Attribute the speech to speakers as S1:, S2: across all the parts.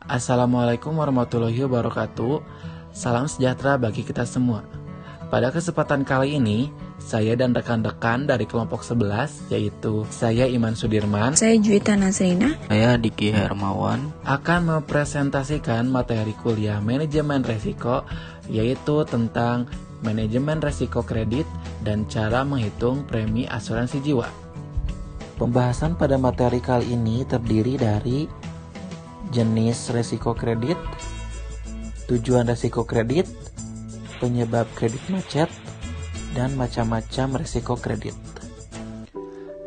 S1: Assalamualaikum warahmatullahi wabarakatuh. Salam sejahtera bagi kita semua. Pada kesempatan kali ini, saya dan rekan-rekan dari kelompok 11, yaitu saya Iman Sudirman,
S2: saya Juwita Nazrina,
S3: saya Diki Hermawan,
S1: akan mempresentasikan materi kuliah manajemen resiko, yaitu tentang manajemen resiko kredit dan cara menghitung premi asuransi jiwa. Pembahasan pada materi kali ini terdiri dari jenis resiko kredit, tujuan resiko kredit, penyebab kredit macet, dan macam-macam resiko kredit.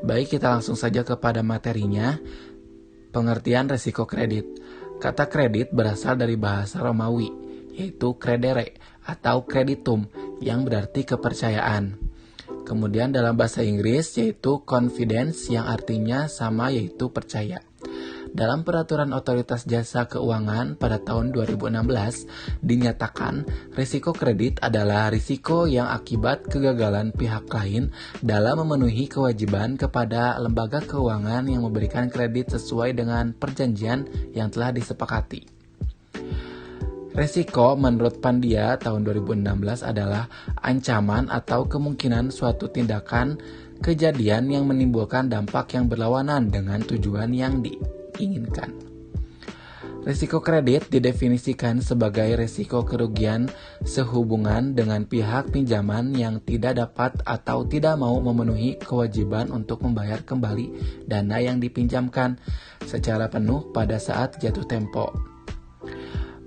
S1: Baik, kita langsung saja kepada materinya. Pengertian resiko kredit. Kata kredit berasal dari bahasa Romawi, yaitu credere atau creditum, yang berarti kepercayaan. Kemudian dalam bahasa Inggris yaitu confidence, yang artinya sama, yaitu percaya. Dalam peraturan otoritas jasa keuangan pada tahun 2016 dinyatakan risiko kredit adalah risiko yang akibat kegagalan pihak lain dalam memenuhi kewajiban kepada lembaga keuangan yang memberikan kredit sesuai dengan perjanjian yang telah disepakati. Resiko menurut Pandia tahun 2016 adalah ancaman atau kemungkinan suatu tindakan kejadian yang menimbulkan dampak yang berlawanan dengan tujuan yang diinginkan. Risiko kredit didefinisikan sebagai risiko kerugian sehubungan dengan pihak pinjaman yang tidak dapat atau tidak mau memenuhi kewajiban untuk membayar kembali dana yang dipinjamkan secara penuh pada saat jatuh tempo.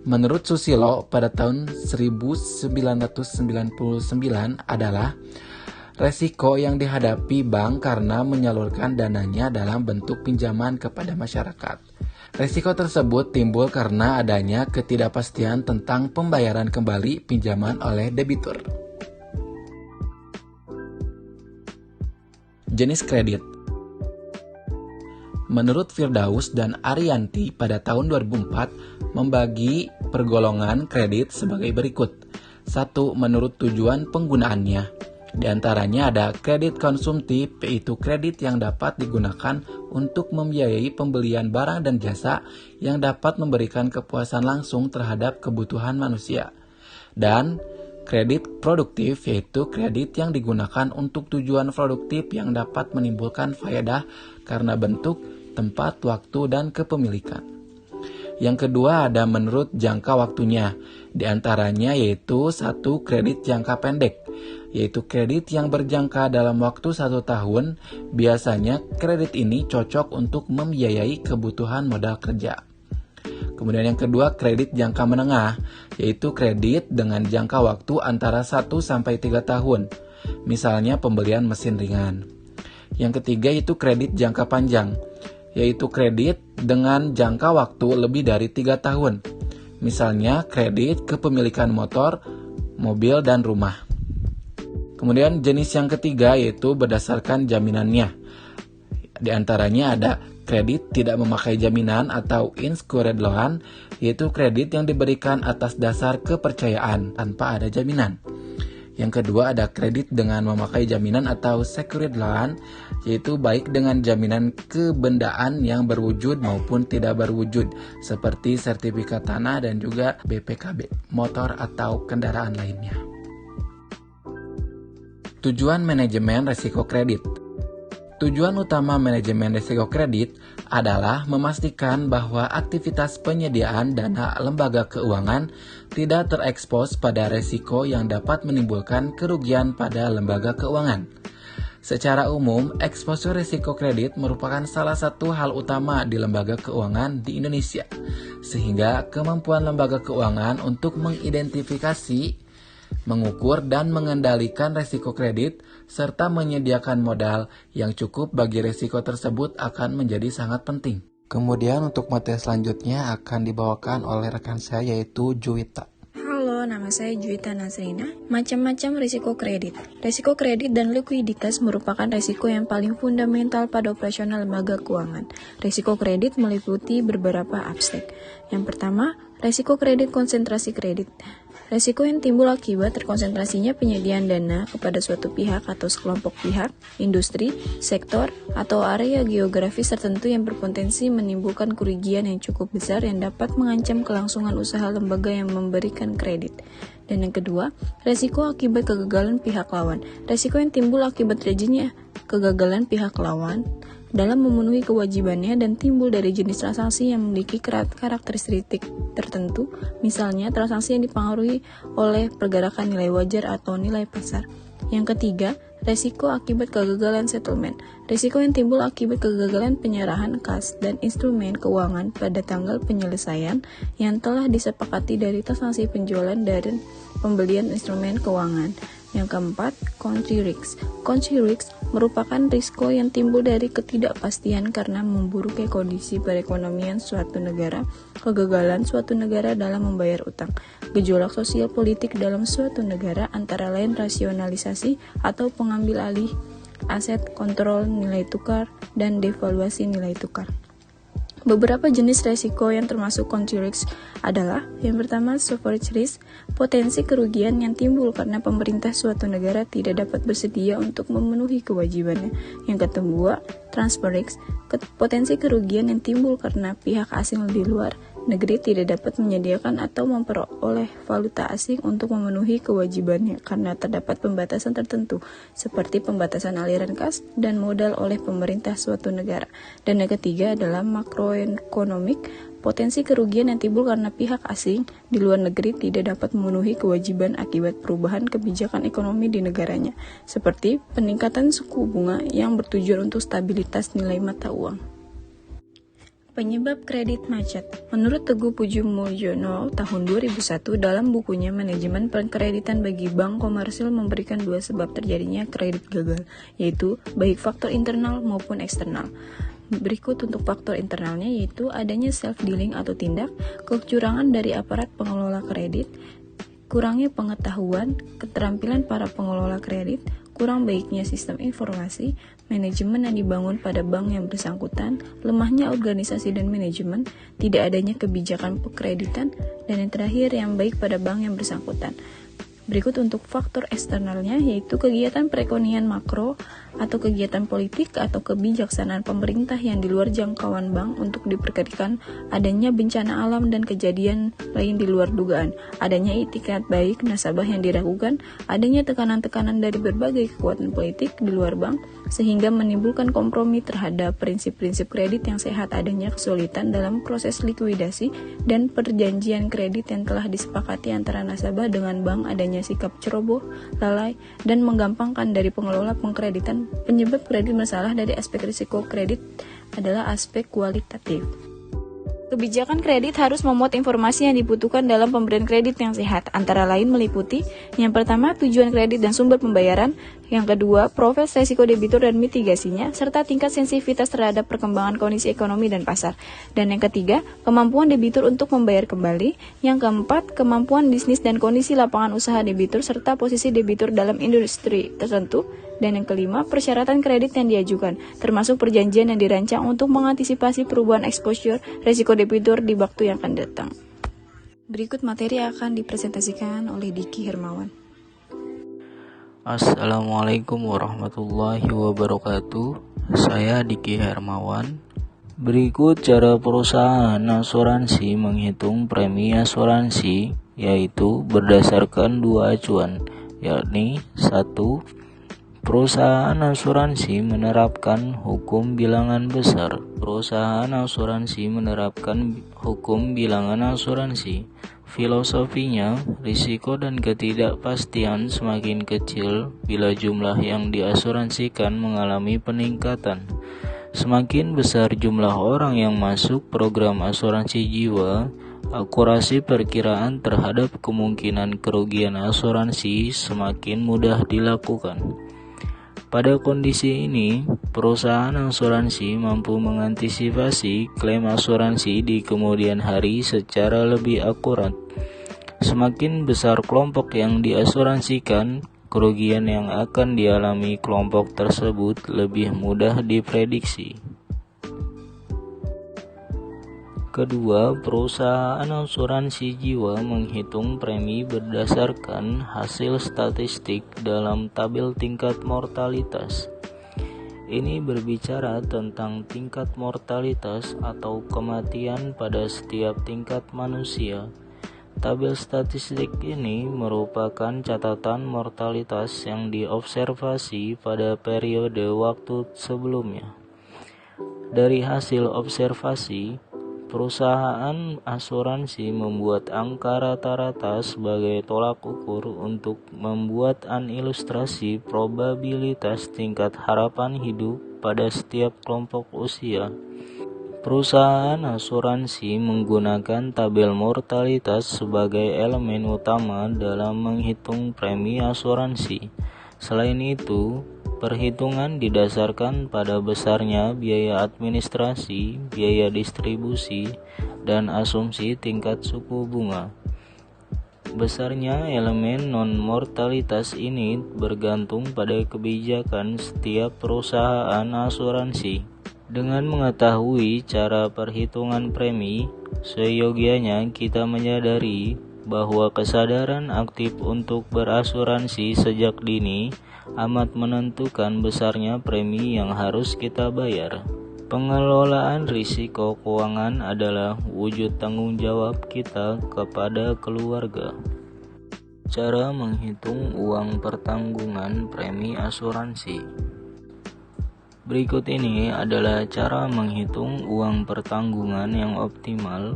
S1: Menurut Susilo pada tahun 1999 adalah resiko yang dihadapi bank karena menyalurkan dananya dalam bentuk pinjaman kepada masyarakat. Resiko tersebut timbul karena adanya ketidakpastian tentang pembayaran kembali pinjaman oleh debitur. Jenis kredit. Menurut Firdaus dan Ariyanti pada tahun 2004 membagi pergolongan kredit sebagai berikut. 1. Menurut tujuan penggunaannya. Di antaranya ada kredit konsumtif, yaitu kredit yang dapat digunakan untuk membiayai pembelian barang dan jasa yang dapat memberikan kepuasan langsung terhadap kebutuhan manusia. Dan kredit produktif, yaitu kredit yang digunakan untuk tujuan produktif yang dapat menimbulkan faedah karena bentuk, tempat, waktu, dan kepemilikan. Yang kedua ada menurut jangka waktunya. Di antaranya yaitu 1. Kredit jangka pendek, yaitu kredit yang berjangka dalam waktu 1 tahun. Biasanya kredit ini cocok untuk membiayai kebutuhan modal kerja. Kemudian yang kedua, kredit jangka menengah, yaitu kredit dengan jangka waktu antara 1-3 tahun. Misalnya pembelian mesin ringan. Yang ketiga itu kredit jangka panjang, yaitu kredit dengan jangka waktu lebih dari 3 tahun. Misalnya kredit kepemilikan motor, mobil, dan rumah. Kemudian jenis yang ketiga yaitu berdasarkan jaminannya. Di antaranya ada kredit tidak memakai jaminan atau insured loan, yaitu kredit yang diberikan atas dasar kepercayaan tanpa ada jaminan. Yang kedua ada kredit dengan memakai jaminan atau secured loan, yaitu baik dengan jaminan kebendaan yang berwujud maupun tidak berwujud, seperti sertifikat tanah dan juga BPKB, motor atau kendaraan lainnya. Tujuan manajemen risiko kredit. Tujuan utama manajemen risiko kredit adalah memastikan bahwa aktivitas penyediaan dana lembaga keuangan tidak terekspos pada risiko yang dapat menimbulkan kerugian pada lembaga keuangan. Secara umum, eksposur risiko kredit merupakan salah satu hal utama di lembaga keuangan di Indonesia, sehingga kemampuan lembaga keuangan untuk mengidentifikasi, mengukur dan mengendalikan risiko kredit, serta menyediakan modal yang cukup bagi risiko tersebut akan menjadi sangat penting. Kemudian untuk materi selanjutnya akan dibawakan oleh rekan saya yaitu Juwita.
S2: Halo, nama saya Juwita Nazrina. Macam-macam risiko kredit. Risiko kredit dan likuiditas merupakan risiko yang paling fundamental pada operasional lembaga keuangan. Risiko kredit meliputi beberapa aspek. Yang pertama, Resiko kredit konsentrasi kredit. Resiko yang timbul akibat terkonsentrasinya penyediaan dana kepada suatu pihak atau sekelompok pihak, industri, sektor, atau area geografis tertentu yang berpotensi menimbulkan kerugian yang cukup besar yang dapat mengancam kelangsungan usaha lembaga yang memberikan kredit. Dan yang kedua, resiko akibat kegagalan pihak lawan. Resiko yang timbul akibat terjadinya kegagalan pihak lawan dalam memenuhi kewajibannya dan timbul dari jenis transaksi yang memiliki karakteristik tertentu, misalnya transaksi yang dipengaruhi oleh pergerakan nilai wajar atau nilai pasar. Yang ketiga, resiko akibat kegagalan settlement. Resiko yang timbul akibat kegagalan penyerahan kas dan instrumen keuangan pada tanggal penyelesaian yang telah disepakati dari transaksi penjualan dan pembelian instrumen keuangan. Yang keempat, country risk. Country risk merupakan risiko yang timbul dari ketidakpastian karena memburuknya kondisi perekonomian suatu negara, kegagalan suatu negara dalam membayar utang, gejolak sosial politik dalam suatu negara, antara lain rasionalisasi atau pengambil alih aset, kontrol nilai tukar, dan devaluasi nilai tukar. Beberapa jenis resiko yang termasuk country risk adalah: yang pertama, sovereign risk, potensi kerugian yang timbul karena pemerintah suatu negara tidak dapat bersedia untuk memenuhi kewajibannya. Yang kedua, transfer risk, potensi kerugian yang timbul karena pihak asing di luar negeri tidak dapat menyediakan atau memperoleh valuta asing untuk memenuhi kewajibannya karena terdapat pembatasan tertentu, seperti pembatasan aliran kas dan modal oleh pemerintah suatu negara. Dan yang ketiga adalah makroekonomik, potensi kerugian yang timbul karena pihak asing di luar negeri tidak dapat memenuhi kewajiban akibat perubahan kebijakan ekonomi di negaranya, seperti peningkatan suku bunga yang bertujuan untuk stabilitas nilai mata uang. Penyebab kredit macet. Menurut Teguh Puji Mulyono tahun 2001 dalam bukunya Manajemen Perkreditan bagi Bank Komersil memberikan dua sebab terjadinya kredit gagal, yaitu baik faktor internal maupun eksternal. Berikut untuk faktor internalnya, yaitu adanya self-dealing atau tindak, kecurangan dari aparat pengelola kredit, kurangnya pengetahuan, keterampilan para pengelola kredit, kurang baiknya sistem informasi, manajemen yang dibangun pada bank yang bersangkutan, lemahnya organisasi dan manajemen, tidak adanya kebijakan pekreditan, dan yang terakhir yang baik pada bank yang bersangkutan. Berikut untuk faktor eksternalnya, yaitu kegiatan perekonomian makro atau kegiatan politik atau kebijaksanaan pemerintah yang di luar jangkauan bank untuk diperkirakan, adanya bencana alam dan kejadian lain di luar dugaan, adanya itikat baik nasabah yang diragukan, adanya tekanan-tekanan dari berbagai kekuatan politik di luar bank, sehingga menimbulkan kompromi terhadap prinsip-prinsip kredit yang sehat, adanya kesulitan dalam proses likuidasi dan perjanjian kredit yang telah disepakati antara nasabah dengan bank, adanya sikap ceroboh, lalai, dan menggampangkan dari pengelola pengkreditan. Penyebab kredit bersalah dari aspek risiko kredit adalah aspek kualitatif. Kebijakan kredit harus memuat informasi yang dibutuhkan dalam pemberian kredit yang sehat, antara lain meliputi: yang pertama, tujuan kredit dan sumber pembayaran; yang kedua, profil resiko debitur dan mitigasinya, serta tingkat sensitivitas terhadap perkembangan kondisi ekonomi dan pasar; dan yang ketiga, kemampuan debitur untuk membayar kembali; yang keempat, kemampuan bisnis dan kondisi lapangan usaha debitur serta posisi debitur dalam industri tertentu; dan yang kelima, persyaratan kredit yang diajukan, termasuk perjanjian yang dirancang untuk mengantisipasi perubahan exposure resiko debitur di waktu yang akan datang. Berikut materi akan dipresentasikan oleh Diki Hermawan.
S3: Assalamualaikum warahmatullahi wabarakatuh. Saya Diki Hermawan. Berikut cara perusahaan asuransi menghitung premi asuransi, yaitu berdasarkan dua acuan, yakni 1. Perusahaan asuransi menerapkan hukum bilangan besar. Perusahaan asuransi menerapkan hukum bilangan asuransi. Filosofinya, risiko dan ketidakpastian semakin kecil bila jumlah yang diasuransikan mengalami peningkatan. Semakin besar jumlah orang yang masuk program asuransi jiwa, akurasi perkiraan terhadap kemungkinan kerugian asuransi semakin mudah dilakukan. Pada kondisi ini, perusahaan asuransi mampu mengantisipasi klaim asuransi di kemudian hari secara lebih akurat. Semakin besar kelompok yang diasuransikan, kerugian yang akan dialami kelompok tersebut lebih mudah diprediksi. Kedua, perusahaan asuransi jiwa menghitung premi berdasarkan hasil statistik dalam tabel tingkat mortalitas. Ini berbicara tentang tingkat mortalitas atau kematian pada setiap tingkat manusia. Tabel statistik ini merupakan catatan mortalitas yang diobservasi pada periode waktu sebelumnya. Dari hasil observasi, perusahaan asuransi membuat angka rata-rata sebagai tolak ukur untuk membuat ilustrasi probabilitas tingkat harapan hidup pada setiap kelompok usia. Perusahaan asuransi menggunakan tabel mortalitas sebagai elemen utama dalam menghitung premi asuransi. Selain itu, perhitungan didasarkan pada besarnya biaya administrasi, biaya distribusi, dan asumsi tingkat suku bunga. Besarnya elemen non-mortalitas ini bergantung pada kebijakan setiap perusahaan asuransi. Dengan mengetahui cara perhitungan premi, seyogianya kita menyadari bahwa kesadaran aktif untuk berasuransi sejak dini amat menentukan besarnya premi yang harus kita bayar. Pengelolaan risiko keuangan adalah wujud tanggung jawab kita kepada keluarga. Cara menghitung uang pertanggungan premi asuransi. Berikut ini adalah cara menghitung uang pertanggungan yang optimal.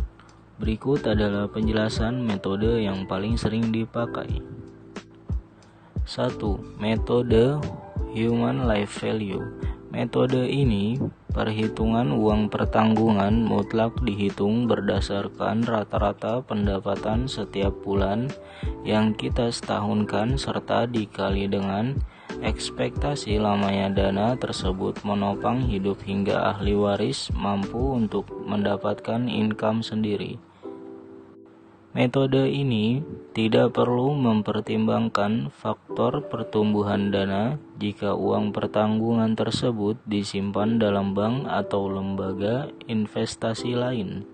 S3: Berikut adalah penjelasan metode yang paling sering dipakai. 1. Metode Human Life Value. Metode ini, perhitungan uang pertanggungan mutlak dihitung berdasarkan rata-rata pendapatan setiap bulan yang kita setahunkan serta dikali dengan ekspektasi lamanya dana tersebut menopang hidup hingga ahli waris mampu untuk mendapatkan income sendiri. Metode ini tidak perlu mempertimbangkan faktor pertumbuhan dana jika uang pertanggungan tersebut disimpan dalam bank atau lembaga investasi lain.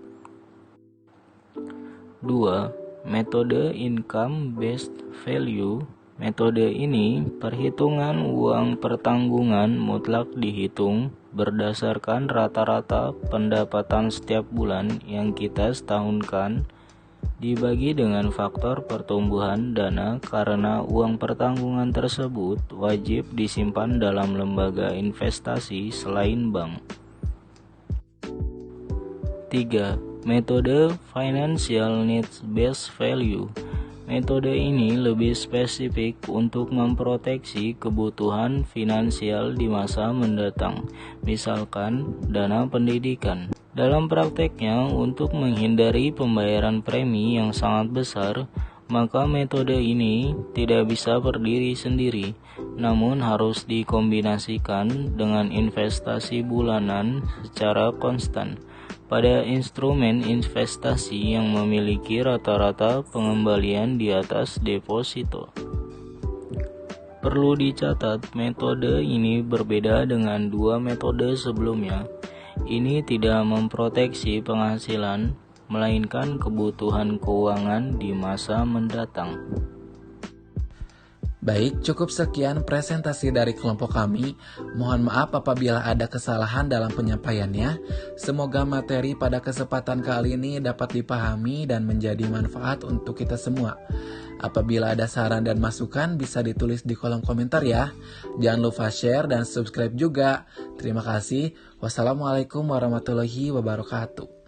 S3: 2. Metode Income Based Value. Metode ini, perhitungan uang pertanggungan mutlak dihitung berdasarkan rata-rata pendapatan setiap bulan yang kita setahunkan dibagi dengan faktor pertumbuhan dana karena uang pertanggungan tersebut wajib disimpan dalam lembaga investasi selain bank. 3. Metode Financial Needs Based Value. Metode ini lebih spesifik untuk memproteksi kebutuhan finansial di masa mendatang, misalkan dana pendidikan. Dalam prakteknya, untuk menghindari pembayaran premi yang sangat besar, maka metode ini tidak bisa berdiri sendiri, namun harus dikombinasikan dengan investasi bulanan secara konstan pada instrumen investasi yang memiliki rata-rata pengembalian di atas deposito. Perlu dicatat, metode ini berbeda dengan dua metode sebelumnya. Ini tidak memproteksi penghasilan, melainkan kebutuhan keuangan di masa mendatang.
S1: Baik, cukup sekian presentasi dari kelompok kami. Mohon maaf apabila ada kesalahan dalam penyampaiannya. Semoga materi pada kesempatan kali ini dapat dipahami dan menjadi manfaat untuk kita semua. Apabila ada saran dan masukan bisa ditulis di kolom komentar ya. Jangan lupa share dan subscribe juga. Terima kasih. Wassalamualaikum warahmatullahi wabarakatuh.